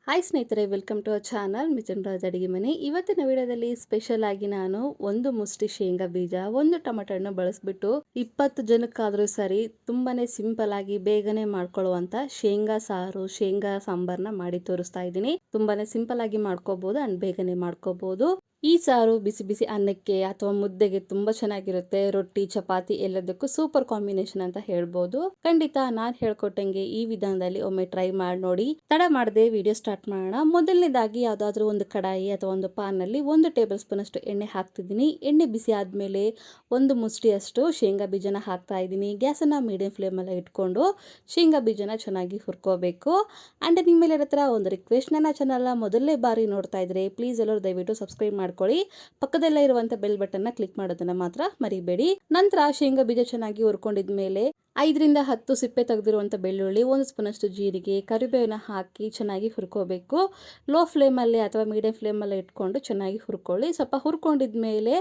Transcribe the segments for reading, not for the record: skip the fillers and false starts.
Hi ಸ್ನೇಹಿತರೆ, welcome to our channel Mithun Raj ಅಡಿಗೆ ಮನೆ. ಇವತ್ತಿನ ವಿಡಿಯೋದಲ್ಲಿ ಸ್ಪೆಷಲ್ ಆಗಿ ನಾನು ಒಂದು ಮುಷ್ಟಿ ಶೇಂಗಾ ಬೀಜ, ಒಂದು ಟೊಮೆಟೊ ಹಣ್ಣು ಬಳಸ್ಬಿಟ್ಟು 20 ಜನಕ್ಕಾದರೂ ಸರಿ ತುಂಬಾನೇ ಸಿಂಪಲ್ ಆಗಿ ಬೇಗನೆ ಮಾಡ್ಕೊಳ್ಳುವಂತ ಶೇಂಗಾ ಸಾರು, ಶೇಂಗಾ ಸಾಂಬಾರ್ನ ಮಾಡಿ ತೋರಿಸ್ತಾ ಇದ್ದೀನಿ. ತುಂಬಾನೇ ಸಿಂಪಲ್ ಆಗಿ ಮಾಡ್ಕೋಬಹುದು ಅಂಡ್ ಬೇಗನೆ ಮಾಡ್ಕೋಬಹುದು. ಈ ಸಾರು ಬಿಸಿ ಬಿಸಿ ಅನ್ನಕ್ಕೆ ಅಥವಾ ಮುದ್ದೆಗೆ ತುಂಬಾ ಚೆನ್ನಾಗಿರುತ್ತೆ. ರೊಟ್ಟಿ, ಚಪಾತಿ ಎಲ್ಲದಕ್ಕೂ ಸೂಪರ್ ಕಾಂಬಿನೇಷನ್ ಅಂತ ಹೇಳ್ಬೋದು. ಖಂಡಿತ ನಾನ್ ಹೇಳ್ಕೊಟ್ಟಂಗೆ ಈ ವಿಧಾನದಲ್ಲಿ ಒಮ್ಮೆ ಟ್ರೈ ಮಾಡಿ ನೋಡಿ. ತಡ ಮಾಡದೆ ವಿಡಿಯೋ ಸ್ಟಾರ್ಟ್ ಮಾಡೋಣ. ಮೊದಲನೇದಾಗಿ ಯಾವ್ದಾದ್ರು ಒಂದು ಕಡಾಯಿ ಅಥವಾ ಒಂದು ಪಾನ್ ನಲ್ಲಿ 1 ಟೇಬಲ್ ಸ್ಪೂನ್ ಅಷ್ಟು ಎಣ್ಣೆ ಹಾಕ್ತಿದ್ದೀನಿ. ಎಣ್ಣೆ ಬಿಸಿ ಆದ್ಮೇಲೆ ಒಂದು ಮುಷ್ಟಿಯಷ್ಟು ಶೇಂಗಾ ಬೀಜನ ಹಾಕ್ತಾ ಇದ್ದೀನಿ. ಗ್ಯಾಸನ್ನ ಮೀಡಿಯಂ ಫ್ಲೇಮ್ ಅಲ್ಲಿ ಇಟ್ಕೊಂಡು ಶೇಂಗಾ ಬೀಜನ ಚೆನ್ನಾಗಿ ಹುರ್ಕೋಬೇಕು. ಅಂಡ್ ನಿಮ್ಮೆಲ್ಲರ ಹತ್ರ ಒಂದು ರಿಕ್ವೆಸ್ಟ್, ನನ್ನ ಚಾನಲ್ ಮೊದಲನೇ ಬಾರಿ ನೋಡ್ತಾ ಇದ್ರೆ ಪ್ಲೀಸ್ ಎಲ್ಲರೂ ದಯವಿಟ್ಟು ಸಬ್ಸ್ಕ್ರೈಬ್ ಮಾಡ್ಕೊಳ್ಳಿ. ಪಕ್ಕದಲ್ಲೇ ಇರುವಂತ ಬೆಲ್ ಬಟನ್ ನ ಕ್ಲಿಕ್ ಮಾಡೋದನ್ನ ಮಾತ್ರ ಮರಿಬೇಡಿ. ನಂತರ ಶೇಂಗಾ ಬೀಜ ಚೆನ್ನಾಗಿ ಹುರ್ಕೊಂಡಿದ್ಮೇಲೆ 5 ರಿಂದ 10 ಸಿಪ್ಪೆ ತೆಗೆದಿರುವಂತ ಬೆಳ್ಳುಳ್ಳಿ, 1 ಸ್ಪೂನ್ ಅಷ್ಟು ಜೀರಿಗೆ, ಕರಿಬೇವನ್ನ ಹಾಕಿ ಚೆನ್ನಾಗಿ ಹುರ್ಕೋಬೇಕು. ಲೋ ಫ್ಲೇಮ್ ಅಲ್ಲಿ ಅಥವಾ ಮೀಡಿಯಂ ಫ್ಲೇಮ್ ಅಲ್ಲಿ ಇಟ್ಕೊಂಡು ಚೆನ್ನಾಗಿ ಹುರ್ಕೊಳ್ಳಿ. ಸ್ವಲ್ಪ ಹುರ್ಕೊಂಡಿದ್ಮೇಲೆ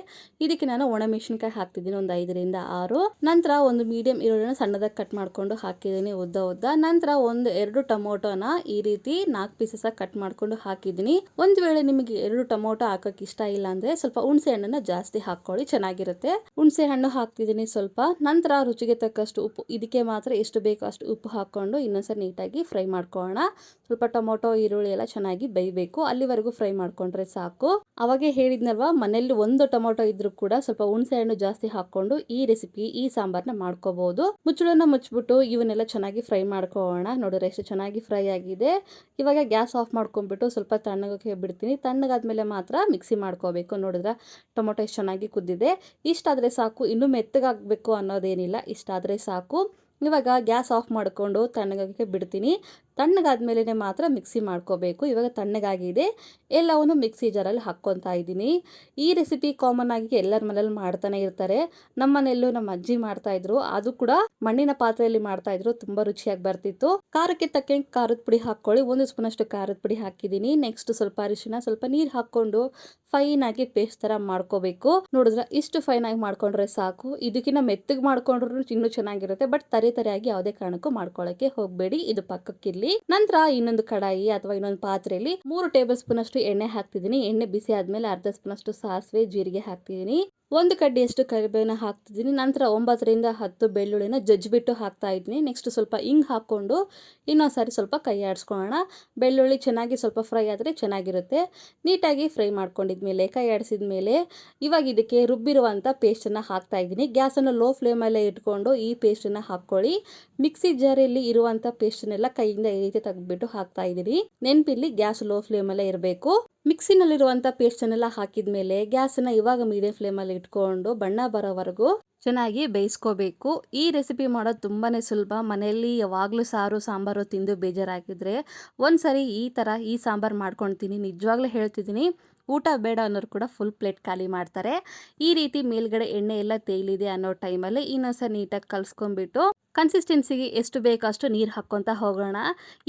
ಇದಕ್ಕೆ ನಾನು ಒಣಮೆಣಸಿನಕಾಯಿ ಹಾಕ್ತಿದ್ದೀನಿ, ಒಂದು 5 ರಿಂದ 6. ನಂತರ ಒಂದು ಮೀಡಿಯಂ ಈರುಳ್ಳಿನ ಸಣ್ಣದಾಗಿ ಕಟ್ ಮಾಡ್ಕೊಂಡು ಹಾಕಿದ್ದೀನಿ ಉದ್ದ. ನಂತರ ಒಂದು 2 ಟೊಮೊಟೊನ ಈ ರೀತಿ 4 ಪೀಸಸ್ ಕಟ್ ಮಾಡ್ಕೊಂಡು ಹಾಕಿದ್ದೀನಿ. ಒಂದು ವೇಳೆ ನಿಮಗೆ 2 ಟೊಮೊಟೊ ಹಾಕಕ್ಕೆ ಇಷ್ಟ ಇಲ್ಲ ಅಂದ್ರೆ ಸ್ವಲ್ಪ ಹುಣಸೆ ಹಣ್ಣನ್ನ ಜಾಸ್ತಿ ಹಾಕೊಳ್ಳಿ, ಚೆನ್ನಾಗಿರುತ್ತೆ. ಹುಣಸೆ ಹಣ್ಣು ಹಾಕ್ತಿದ್ದೀನಿ ಸ್ವಲ್ಪ. ನಂತರ ರುಚಿಗೆ ತಕ್ಕಷ್ಟು ಉಪ್ಪು, ಇದಕ್ಕೆ ಮಾತ್ರ ಎಷ್ಟು ಬೇಕೋ ಅಷ್ಟು ಉಪ್ಪು ಹಾಕೊಂಡು ಇನ್ನೊಂದ್ಸರಿ ನೀಟಾಗಿ ಫ್ರೈ ಮಾಡ್ಕೊಳ್ಳೋಣ. ಸ್ವಲ್ಪ ಟೊಮೊಟೊ, ಈರುಳ್ಳಿ ಎಲ್ಲ ಚೆನ್ನಾಗಿ ಬೇಯಬೇಕು, ಅಲ್ಲಿವರೆಗೂ ಫ್ರೈ ಮಾಡ್ಕೊಂಡ್ರೆ ಸಾಕು. ಅವಾಗೆ ಹೇಳಿದ್ನಲ್ವಾ, ಮನೆಯಲ್ಲಿ ಒಂದು ಟೊಮೊಟೊ ಇದ್ರೂ ಕೂಡ ಸ್ವಲ್ಪ ಹುಣಸೆ ಹಣ್ಣು ಜಾಸ್ತಿ ಹಾಕೊಂಡು ಈ ರೆಸಿಪಿ, ಈ ಸಾಂಬಾರ್ನ ಮಾಡ್ಕೋಬಹುದು. ಮುಚ್ಚಳನ ಮುಚ್ಚಿಬಿಟ್ಟು ಇವನ್ನೆಲ್ಲ ಚೆನ್ನಾಗಿ ಫ್ರೈ ಮಾಡ್ಕೊಳ್ಳೋಣ. ನೋಡಿದ್ರೆ ಎಷ್ಟು ಚೆನ್ನಾಗಿ ಫ್ರೈ ಆಗಿದೆ. ಇವಾಗ ಗ್ಯಾಸ್ ಆಫ್ ಮಾಡ್ಕೊಂಡ್ಬಿಟ್ಟು ಸ್ವಲ್ಪ ತಣ್ಣಗಕ್ಕೆ ಬಿಡ್ತೀನಿ. ತಣ್ಣಗಾದ್ಮೇಲೆ ಮಾತ್ರ ಮಿಕ್ಸಿ ಮಾಡ್ಕೋಬೇಕು. ನೋಡಿದ್ರೆ ಟೊಮೊಟೊ ಎಷ್ಟು ಚೆನ್ನಾಗಿ ಕುದ್ದಿದೆ. ಇಷ್ಟಾದ್ರೆ ಸಾಕು, ಇನ್ನೂ ಮೆತ್ತಗಾಗಬೇಕು ಅನ್ನೋದೇನಿಲ್ಲ, ಇಷ್ಟಾದ್ರೆ ಸಾಕು. ಇವಾಗ ಗ್ಯಾಸ್ ಆಫ್ ಮಾಡಿಕೊಂಡು ತಣ್ಣಗಾಗಕ್ಕೆ ಬಿಡ್ತೀನಿ. ತಣ್ಣಗಾದ್ಮೇಲೆ ಮಾತ್ರ ಮಿಕ್ಸಿ ಮಾಡ್ಕೋಬೇಕು. ಇವಾಗ ತಣ್ಣಗಾಗಿದೆ, ಎಲ್ಲವನ್ನು ಮಿಕ್ಸಿ ಜಾರಲ್ಲಿ ಹಾಕ್ಕೊತಾ ಇದ್ದೀನಿ. ಈ ರೆಸಿಪಿ ಕಾಮನ್ ಆಗಿ ಎಲ್ಲರ ಮನೇಲಿ ಮಾಡ್ತಾನೆ ಇರ್ತಾರೆ. ನಮ್ಮ ಮನೆಯಲ್ಲೂ ನಮ್ಮ ಅಜ್ಜಿ ಮಾಡ್ತಾ ಇದ್ರು, ಅದು ಕೂಡ ಮಣ್ಣಿನ ಪಾತ್ರೆಯಲ್ಲಿ ಮಾಡ್ತಾ ಇದ್ರು, ತುಂಬಾ ರುಚಿಯಾಗಿ ಬರ್ತಿತ್ತು. ಖಾರಕ್ಕೆ ತಕ್ಕಂಗೆ ಖಾರದ ಪುಡಿ ಹಾಕೊಳ್ಳಿ. 1 ಸ್ಪೂನ್ ಅಷ್ಟು ಖಾರದ ಪುಡಿ ಹಾಕಿದ್ದೀನಿ. ನೆಕ್ಸ್ಟ್ ಸ್ವಲ್ಪ ಅರಿಶಿನ, ಸ್ವಲ್ಪ ನೀರು ಹಾಕೊಂಡು ಫೈನ್ ಆಗಿ ಪೇಸ್ಟ್ ತರ ಮಾಡ್ಕೋಬೇಕು. ನೋಡಿದ್ರೆ ಇಷ್ಟು ಫೈನ್ ಆಗಿ ಮಾಡ್ಕೊಂಡ್ರೆ ಸಾಕು. ಇದಕ್ಕಿಂತ ಮೆತ್ತಗೆ ಮಾಡ್ಕೊಂಡ್ರು ಇನ್ನೂ ಚೆನ್ನಾಗಿರುತ್ತೆ, ಬಟ್ ತರಿಯಾಗಿ ಯಾವುದೇ ಕಾರಣಕ್ಕೂ ಮಾಡ್ಕೊಳ್ಳಕ್ಕೆ ಹೋಗಬೇಡಿ. ಇದು ಪಕ್ಕಕ್ಕಿರ್ಲಿ. ನಂತರ ಇನ್ನೊಂದು ಕಡಾಯಿ ಅಥವಾ ಇನ್ನೊಂದು ಪಾತ್ರೆಯಲ್ಲಿ 3 ಟೇಬಲ್ ಸ್ಪೂನ್ ಅಷ್ಟು ಎಣ್ಣೆ ಹಾಕ್ತಿದ್ದೀನಿ. ಎಣ್ಣೆ ಬಿಸಿ ಆದ್ಮೇಲೆ ಅರ್ಧ ಸ್ಪೂನ್ ಅಷ್ಟು ಸಾಸಿವೆ, ಜೀರಿಗೆ ಹಾಕ್ತಿದ್ದೀನಿ. 1 ಕಡ್ಡಿಯಷ್ಟು ಕರಿಬೇವನ್ನ ಹಾಕ್ತಿದ್ದೀನಿ. ನಂತರ 9 ರಿಂದ 10 ಬೆಳ್ಳುಳ್ಳಿನ ಜಜ್ಜಿಬಿಟ್ಟು ಹಾಕ್ತಾ ಇದ್ದೀನಿ. ನೆಕ್ಸ್ಟ್ ಸ್ವಲ್ಪ ಹಿಂಗ್ ಹಾಕೊಂಡು ಇನ್ನೊಂದ್ಸಾರಿ ಸ್ವಲ್ಪ ಕೈ ಆಡಿಸ್ಕೊಳ್ಳೋಣ. ಬೆಳ್ಳುಳ್ಳಿ ಚೆನ್ನಾಗಿ ಸ್ವಲ್ಪ ಫ್ರೈ ಆದರೆ ಚೆನ್ನಾಗಿರುತ್ತೆ. ನೀಟಾಗಿ ಫ್ರೈ ಮಾಡ್ಕೊಂಡಿದ್ಮೇಲೆ, ಕೈ ಆಡಿಸಿದ್ಮೇಲೆ ಇವಾಗ ಇದಕ್ಕೆ ರುಬ್ಬಿರುವಂಥ ಪೇಸ್ಟನ್ನು ಹಾಕ್ತಾ ಇದ್ದೀನಿ. ಗ್ಯಾಸನ್ನು ಲೋ ಫ್ಲೇಮಲ್ಲೇ ಇಟ್ಕೊಂಡು ಈ ಪೇಸ್ಟನ್ನು ಹಾಕ್ಕೊಳ್ಳಿ. ಮಿಕ್ಸಿ ಜಾರಲ್ಲಿ ಇರುವಂಥ ಪೇಸ್ಟನ್ನೆಲ್ಲ ಕೈಯಿಂದ ಈ ರೀತಿ ತೆಗೆದ್ಬಿಟ್ಟು ಹಾಕ್ತಾ ಇದ್ದೀನಿ. ನೆನಪಿರ್ಲಿ, ಗ್ಯಾಸ್ ಲೋ ಫ್ಲೇಮಲ್ಲೇ ಇರಬೇಕು. ಮಿಕ್ಸಿನಲ್ಲಿರುವಂಥ ಪೇಸ್ಟನ್ನೆಲ್ಲ ಹಾಕಿದ್ಮೇಲೆ ಗ್ಯಾಸನ್ನು ಇವಾಗ ಮೀಡಿಯಂ ಫ್ಲೇಮಲ್ಲಿ ಇಟ್ಕೊಂಡು ಬಣ್ಣ ಬರೋವರೆಗೂ ಚೆನ್ನಾಗಿ ಬೇಯಿಸ್ಕೋಬೇಕು. ಈ ರೆಸಿಪಿ ಮಾಡೋದು ತುಂಬಾನೇ ಸುಲಭ. ಮನೆಯಲ್ಲಿ ಯಾವಾಗಲೂ ಸಾರು ಸಾಂಬಾರು ತಿಂದು ಬೇಜಾರಾಗಿದ್ರೆ ಒಂದ್ಸರಿ ಈ ಥರ ಈ ಸಾಂಬಾರು ಮಾಡ್ಕೊಳ್ತೀನಿ. ನಿಜವಾಗ್ಲೂ ಹೇಳ್ತಿದ್ದೀನಿ, ಊಟ ಬೇಡ ಅನ್ನೋರು ಕೂಡ ಫುಲ್ ಪ್ಲೇಟ್ ಖಾಲಿ ಮಾಡ್ತಾರೆ. ಈ ರೀತಿ ಮೇಲ್ಗಡೆ ಎಣ್ಣೆ ಎಲ್ಲ ತೇಲಿದೆ ಅನ್ನೋ ಟೈಮಲ್ಲಿ ಇನ್ನೊಂದ್ಸರಿ ನೀಟಾಗಿ ಕಲಿಸ್ಕೊಂಡ್ಬಿಟ್ಟು ಕನ್ಸಿಸ್ಟೆನ್ಸಿಗೆ ಎಷ್ಟು ಬೇಕೋ ಅಷ್ಟು ನೀರು ಹಾಕ್ಕೊತಾ ಹೋಗೋಣ.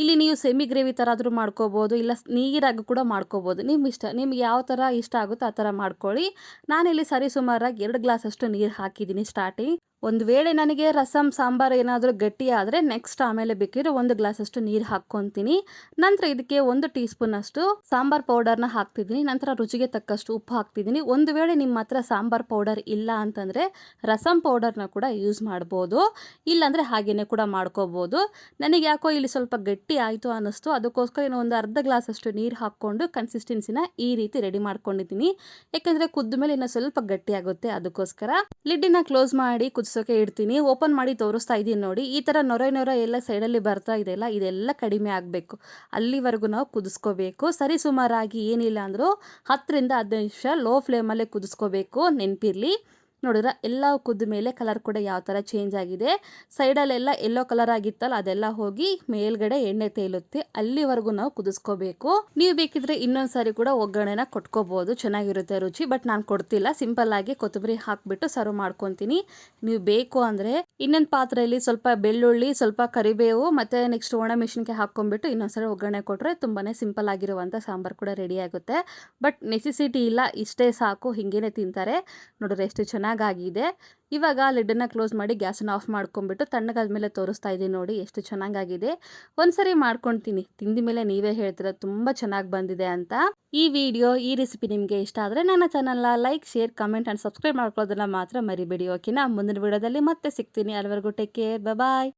ಇಲ್ಲಿ ನೀವು ಸೆಮಿ ಗ್ರೇವಿ ಥರ ಆದರೂ ಮಾಡ್ಕೋಬೋದು, ಇಲ್ಲ ನೀರಾಗಿ ಕೂಡ ಮಾಡ್ಕೋಬೋದು, ನಿಮ್ಮ ಇಷ್ಟ. ನಿಮ್ಗೆ ಯಾವ ಥರ ಇಷ್ಟ ಆಗುತ್ತೋ ಆ ಥರ ಮಾಡ್ಕೊಳ್ಳಿ. ನಾನಿಲ್ಲಿ ಸರಿ ಸುಮಾರಾಗಿ 2 ಗ್ಲಾಸ್ ಅಷ್ಟು ನೀರು ಹಾಕಿದ್ದೀನಿ ಸ್ಟಾರ್ಟಿಂಗ್. ಒಂದು ವೇಳೆ ನನಗೆ ರಸಮ್ ಸಾಂಬಾರು ಏನಾದರೂ ಗಟ್ಟಿ ಆದರೆ ನೆಕ್ಸ್ಟ್ ಆಮೇಲೆ ಬೇಕಿದ್ರೆ 1 ಗ್ಲಾಸ್ ಅಷ್ಟು ನೀರು ಹಾಕ್ಕೊತೀನಿ. ನಂತರ ಇದಕ್ಕೆ 1 ಟೀ ಸ್ಪೂನ್ ಅಷ್ಟು ಸಾಂಬಾರ್ ಪೌಡರ್ನ ಹಾಕ್ತಿದ್ದೀನಿ. ನಂತರ ರುಚಿಗೆ ತಕ್ಕಷ್ಟು ಉಪ್ಪು ಹಾಕ್ತಿದ್ದೀನಿ. ಒಂದು ವೇಳೆ ನಿಮ್ಮ ಹತ್ರ ಸಾಂಬಾರ್ ಪೌಡರ್ ಇಲ್ಲ ಅಂತಂದರೆ ರಸಮ್ ಪೌಡರ್ನ ಕೂಡ ಯೂಸ್ ಮಾಡ್ಬೋದು, ಇಲ್ಲಾಂದರೆ ಹಾಗೇನೆ ಕೂಡ ಮಾಡ್ಕೋಬೋದು. ನನಗೆ ಯಾಕೋ ಇಲ್ಲಿ ಸ್ವಲ್ಪ ಗಟ್ಟಿ ಆಯಿತು ಅನ್ನಿಸ್ತು, ಅದಕ್ಕೋಸ್ಕರ ಇನ್ನೂ ಒಂದು ಅರ್ಧ ಗ್ಲಾಸ್ ಅಷ್ಟು ನೀರು ಹಾಕ್ಕೊಂಡು ಕನ್ಸಿಸ್ಟೆನ್ಸಿನ ಈ ರೀತಿ ರೆಡಿ ಮಾಡ್ಕೊಂಡಿದ್ದೀನಿ. ಯಾಕಂದರೆ ಕುದ್ದ ಮೇಲೆ ಇನ್ನೂ ಸ್ವಲ್ಪ ಗಟ್ಟಿ ಆಗುತ್ತೆ, ಅದಕ್ಕೋಸ್ಕರ. ಲಿಡ್ಡಿನ ಕ್ಲೋಸ್ ಮಾಡಿ ಕುದಿಸೋಕೆ ಇಡ್ತೀನಿ. ಓಪನ್ ಮಾಡಿ ತೋರಿಸ್ತಾ ಇದ್ದೀನಿ ನೋಡಿ. ಈ ಥರ ನೊರೆ ಎಲ್ಲ ಸೈಡಲ್ಲಿ ಬರ್ತಾ ಇದೆಯಲ್ಲ, ಇದೆಲ್ಲ ಕಡಿಮೆ ಆಗಬೇಕು. ಅಲ್ಲಿವರೆಗೂ ನಾವು ಕುದಿಸ್ಕೋಬೇಕು. ಸರಿ ಸುಮಾರಾಗಿ ಏನಿಲ್ಲ ಅಂದರೂ 10 ರಿಂದ 15 ನಿಮಿಷ ಲೋ ಫ್ಲೇಮಲ್ಲೇ ಕುದಿಸ್ಕೋಬೇಕು, ನೆನಪಿರಲಿ. ನೋಡಿದ್ರೆ ಎಲ್ಲ ಕುದ್ದ ಮೇಲೆ ಕಲರ್ ಕೂಡ ಯಾವ ಥರ ಚೇಂಜ್ ಆಗಿದೆ. ಸೈಡಲ್ಲೆಲ್ಲ ಎಲ್ಲೋ ಕಲರ್ ಆಗಿತ್ತಲ್ಲ, ಅದೆಲ್ಲ ಹೋಗಿ ಮೇಲ್ಗಡೆ ಎಣ್ಣೆ ತೇಲುತ್ತೆ, ಅಲ್ಲಿವರೆಗೂ ನಾವು ಕುದಿಸ್ಕೋಬೇಕು. ನೀವು ಬೇಕಿದ್ರೆ ಇನ್ನೊಂದ್ಸಾರಿ ಕೂಡ ಒಗ್ಗರಣೆನ ಕೊಟ್ಕೋಬಹುದು, ಚೆನ್ನಾಗಿರುತ್ತೆ ರುಚಿ. ಬಟ್ ನಾನು ಕೊಡ್ತಿಲ್ಲ, ಸಿಂಪಲ್ ಆಗಿ ಕೊತ್ತಂಬರಿ ಹಾಕ್ಬಿಟ್ಟು ಸರ್ವ್ ಮಾಡ್ಕೊತೀನಿ. ನೀವು ಬೇಕು ಅಂದರೆ ಇನ್ನೊಂದು ಪಾತ್ರೆಯಲ್ಲಿ ಸ್ವಲ್ಪ ಬೆಳ್ಳುಳ್ಳಿ, ಸ್ವಲ್ಪ ಕರಿಬೇವು ಮತ್ತು ನೆಕ್ಸ್ಟ್ ಒಣಮೆಣಸಿನಕಾಯಿ ಹಾಕ್ಕೊಂಡ್ಬಿಟ್ಟು ಇನ್ನೊಂದ್ಸರಿ ಒಗ್ಗರಣೆ ಕೊಟ್ಟರೆ ತುಂಬಾ ಸಿಂಪಲ್ ಆಗಿರುವಂಥ ಸಾಂಬಾರು ಕೂಡ ರೆಡಿ ಆಗುತ್ತೆ. ಬಟ್ ನೆಸೆಸಿಟಿ ಇಲ್ಲ, ಇಷ್ಟೇ ಸಾಕು, ಹಿಂಗೇನೆ ತಿಂತಾರೆ. ನೋಡಿದ್ರೆ ಎಷ್ಟು ಚೆನ್ನಾಗಿ ಚೆನ್ನಾಗಾಗಿದೆ. ಇವಾಗ ಲಿಡ್ಡನ್ನು ಕ್ಲೋಸ್ ಮಾಡಿ ಗ್ಯಾಸನ್ನು ಆಫ್ ಮಾಡ್ಕೊಂಡ್ಬಿಟ್ಟು ತಣ್ಣಗಾದ್ಮೇಲೆ ತೋರಿಸ್ತಾ ಇದ್ದೀನಿ ನೋಡಿ ಎಷ್ಟು ಚೆನ್ನಾಗಾಗಿದೆ. ಒಂದ್ಸರಿ ಮಾಡ್ಕೊಳ್ತೀನಿ, ತಿಂದ ಮೇಲೆ ನೀವೇ ಹೇಳ್ತೀರ ತುಂಬ ಚೆನ್ನಾಗಿ ಬಂದಿದೆ ಅಂತ. ಈ ವಿಡಿಯೋ ಈ ರೆಸಿಪಿ ನಿಮಗೆ ಇಷ್ಟ ಆದರೆ ನನ್ನ ಚಾನಲ್ನ like, share, comment and subscribe ಮಾಡ್ಕೊಳ್ಳೋದನ್ನ ಮಾತ್ರ ಮರಿಬೇಡಿ. ಓಕೆನಾ? ಮುಂದಿನ ವಿಡಿಯೋದಲ್ಲಿ ಮತ್ತೆ ಸಿಗ್ತೀನಿ. ಅಲ್ಲಿವರೆಗೂ ಟೇಕ್ ಕೇರ್, ಬಾಯ್.